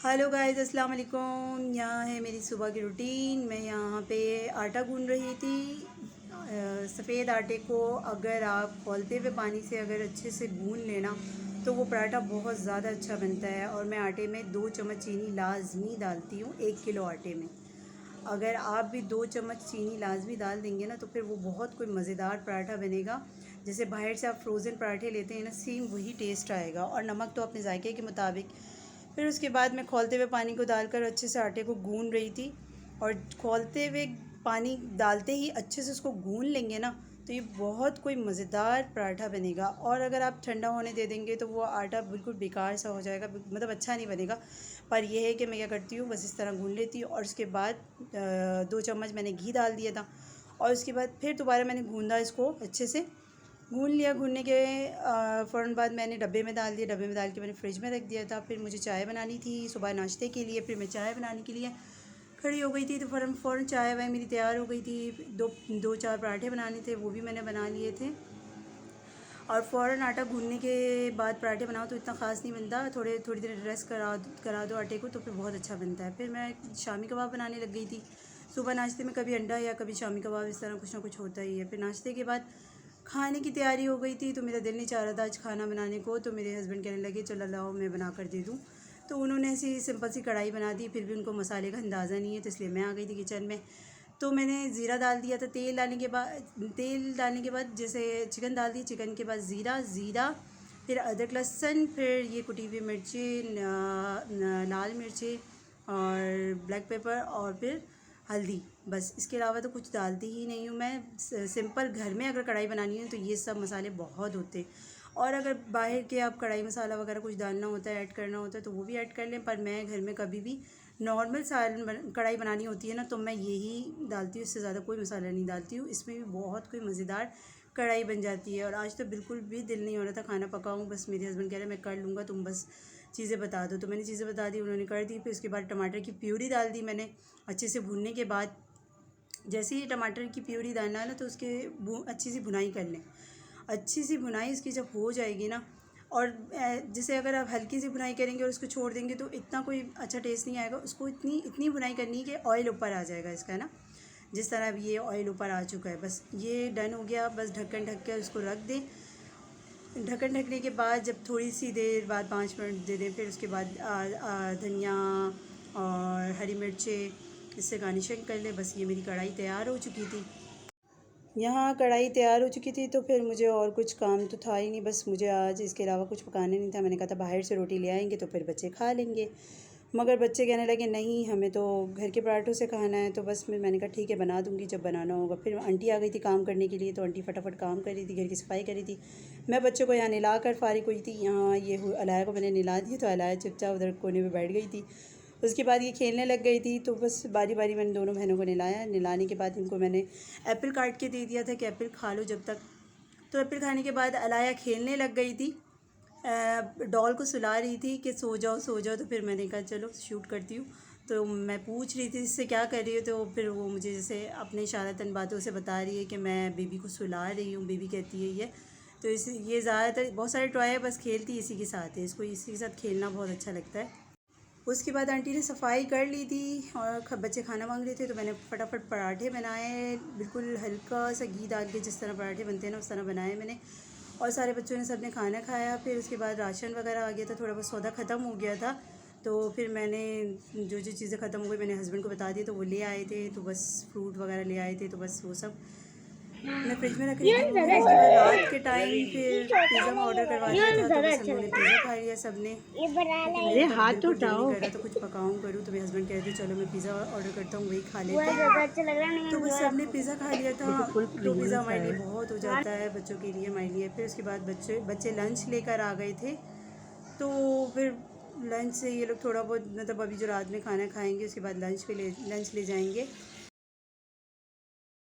Hello guys, अस्सलाम वालेकुम। यहाँ है मेरी सुबह की रूटीन। मैं यहाँ पे आटा गूंद रही थी। सफ़ेद आटे को अगर आप खौलते हुए पानी से अगर अच्छे से गूंद लेना तो वो पराठा बहुत ज़्यादा अच्छा बनता है। और मैं आटे में 2 चम्मच चीनी लाजमी डालती हूँ 1 किलो आटे में। अगर आप भी 2 चम्मच चीनी लाजमी डाल देंगे ना तो फिर वो बहुत कोई मज़ेदार पराठा बनेगा। जैसे बाहर से आप फ्रोज़न पराठे लेते हैं ना, सेम वही टेस्ट आएगा। और नमक तो अपने जायके के मुताबिक। फिर उसके बाद मैं खौलते हुए पानी को डालकर अच्छे से आटे को गूंद रही थी। और खौलते हुए पानी डालते ही अच्छे से उसको गूंद लेंगे ना तो ये बहुत कोई मज़ेदार पराठा बनेगा। और अगर आप ठंडा होने दे देंगे तो वो आटा बिल्कुल बेकार सा हो जाएगा, मतलब अच्छा नहीं बनेगा। पर यह है कि मैं क्या करती हूँ, बस इस तरह गूंद लेती हूँ। और उसके बाद 2 चम्मच मैंने घी डाल दिया था। और उसके बाद फिर दोबारा मैंने गूंदा इसको अच्छे से गूंद लिया। गूंदने के फ़ौरन बाद मैंने डब्बे में डाल दिया। डब्बे में डाल के मैंने फ्रिज में रख दिया था। फिर मुझे चाय बनानी थी सुबह नाश्ते के लिए। फिर मैं चाय बनाने के लिए खड़ी हो गई थी तो फ़ौरन चाय वाय मेरी तैयार हो गई थी। दो चार पराठे बनाने थे, वो भी मैंने बना लिए थे। और फ़ौरन आटा गूंदने के बाद पराठे बनाओ तो इतना ख़ास नहीं बनता। थोड़ी देर रेस्ट करा दो आटे को तो फिर बहुत अच्छा बनता है। फिर मैं शामी कबाब बनाने लग गई थी। सुबह नाश्ते में कभी अंडा या कभी शामी कबाब, इस तरह कुछ ना कुछ होता ही है। फिर नाश्ते के बाद खाने की तैयारी हो गई थी तो मेरा दिल नहीं चाह रहा था आज खाना बनाने को। तो मेरे हस्बैंड कहने लगे चलो लाओ मैं बना कर दे दूँ। तो उन्होंने ऐसी सिंपल सी कढ़ाई बना दी। फिर भी उनको मसाले का अंदाज़ा नहीं है तो इसलिए मैं आ गई थी किचन में। तो मैंने ज़ीरा डाल दिया था। तेल डालने के बाद जैसे चिकन डाल दी। चिकन के बाद ज़ीरा, फिर अदरक लहसुन, फिर ये कुटी हुई मिर्ची, लाल मिर्ची और ब्लैक पेपर और फिर हल्दी। बस इसके अलावा तो कुछ डालती ही नहीं हूँ मैं। सिंपल घर में अगर कढ़ाई बनानी है तो ये सब मसाले बहुत होते हैं। और अगर बाहर के आप कढ़ाई मसाला वगैरह कुछ डालना होता है, ऐड करना होता है तो वो भी ऐड कर लें। पर मैं घर में कभी भी नॉर्मल सालन कढ़ाई बनानी होती है ना तो मैं यही डालती हूँ, इससे ज़्यादा कोई मसाला नहीं डालती हूँ। इसमें भी बहुत कोई मज़ेदार कढ़ाई बन जाती है। और आज तो बिल्कुल भी दिल नहीं हो रहा था खाना पकाऊँ, बस मेरे हस्बैंड कह रहे मैं कर लूँगा, तुम बस चीज़ें बता दो। तो मैंने चीज़ें बता दी, उन्होंने कर दी। फिर उसके बाद टमाटर की प्यूरी डाल दी मैंने अच्छे से भूनने के बाद। जैसे ही टमाटर की प्यूरी डालना है ना तो उसके अच्छी सी भुनाई कर लें। अच्छी सी भुनाई इसकी जब हो जाएगी ना, और जैसे अगर आप हल्की सी भुनाई करेंगे और उसको छोड़ देंगे तो इतना कोई अच्छा टेस्ट नहीं आएगा। उसको इतनी भुनाई करनी है कि ऑयल ऊपर आ जाएगा इसका ना। जिस तरह अब ये ऑयल ऊपर आ चुका है, बस ये डन हो गया। बस ढक्कन ढक कर उसको रख दें। ढक्कन ढकने के बाद जब थोड़ी सी देर बाद 5 मिनट दे दें, फिर उसके बाद धनिया और हरी मिर्चें इससे गार्निशिंग कर लें। बस ये मेरी कढ़ाई तैयार हो चुकी थी। यहाँ कढ़ाई तैयार हो चुकी थी तो फिर मुझे और कुछ काम तो था ही नहीं। बस मुझे आज इसके अलावा कुछ पकाने नहीं था। मैंने कहा था बाहर से रोटी ले आएंगे तो फिर बच्चे खा लेंगे। मगर बच्चे कहने लगे नहीं हमें तो घर के पराठों से खाना है। तो बस मैंने कहा ठीक है बना दूँगी जब बनाना होगा। फिर आंटी आ गई थी काम करने के लिए तो आंटी फटाफट काम कर रही थी, घर की सफाई कर रही थी। मैं बच्चों को यहाँ नहला कर फारिग हुई थी। यहाँ ये अलाया को मैंने नहला दिया तो अलाया चुपचाप उधर कोने में बैठ गई थी। उसके बाद ये खेलने लग गई थी तो बस बारी बारी मैंने दोनों बहनों को नहलाया। नहलाने के बाद इनको मैंने एप्पल काट के दे दिया था कि एप्पल खा लो जब तक। तो एप्पल खाने के बाद अलाया खेलने लग गई थी, डॉल को सुला रही थी कि सो जाओ सो जाओ। तो फिर मैंने कहा चलो शूट करती हूँ। तो मैं पूछ रही थी इससे क्या कर रही हो, तो फिर वो मुझे जैसे अपने इशारतन बातों से बता रही है कि मैं बेबी को सुला रही हूँ। बेबी कहती है ये तो ये ज़्यादातर बहुत सारे टॉय है, बस खेलती इसी के साथ है। इसको इसी के साथ खेलना बहुत अच्छा लगता है। उसके बाद आंटी ने सफाई कर ली थी और बच्चे खाना मांग रहे थे तो मैंने फटाफट पराठे बनाए, बिल्कुल हल्का सा घी डाल के जिस तरह पराठे बनते हैं ना उस तरह बनाए मैंने। और सारे बच्चों ने सबने खाना खाया। फिर उसके बाद राशन वगैरह आ गया था, थोड़ा बहुत सौदा ख़त्म हो गया था। तो फिर मैंने जो जो चीज़ें ख़त्म हो गई मैंने हस्बैंड को बता दिया तो वो ले आए थे। तो बस फ्रूट वगैरह ले आए थे तो बस वो सब मैं फ्रिज में रख रही थी। फिर उसके बाद रात के टाइम फिर पिज़्ज़ा में ऑर्डर करवा दिया था तो बस हम लोगों ने पिज़्ज़ा खा लिया सब ने। क्योंकि मेरा तो बिल्कुल दिल नहीं कर रहा था कुछ पकाऊँ करूँ। तो मेरे हस्बैंड कह रहे थे चलो मैं पिज़्ज़ा ऑर्डर करता हूँ वही खा लेते हैं। तो बस सबने पिज़्ज़ा खा लिया था। तो पिज़्ज़ा हमारे लिए बहुत हो जाता है, बच्चों के लिए हमारे लिए। फिर उसके बाद बच्चे लंच लेकर आ गए थे। तो फिर लंच से ये लोग थोड़ा बहुत मतलब अभी जो रात में खाना खाएंगे उसके बाद लंच ले जाएंगे।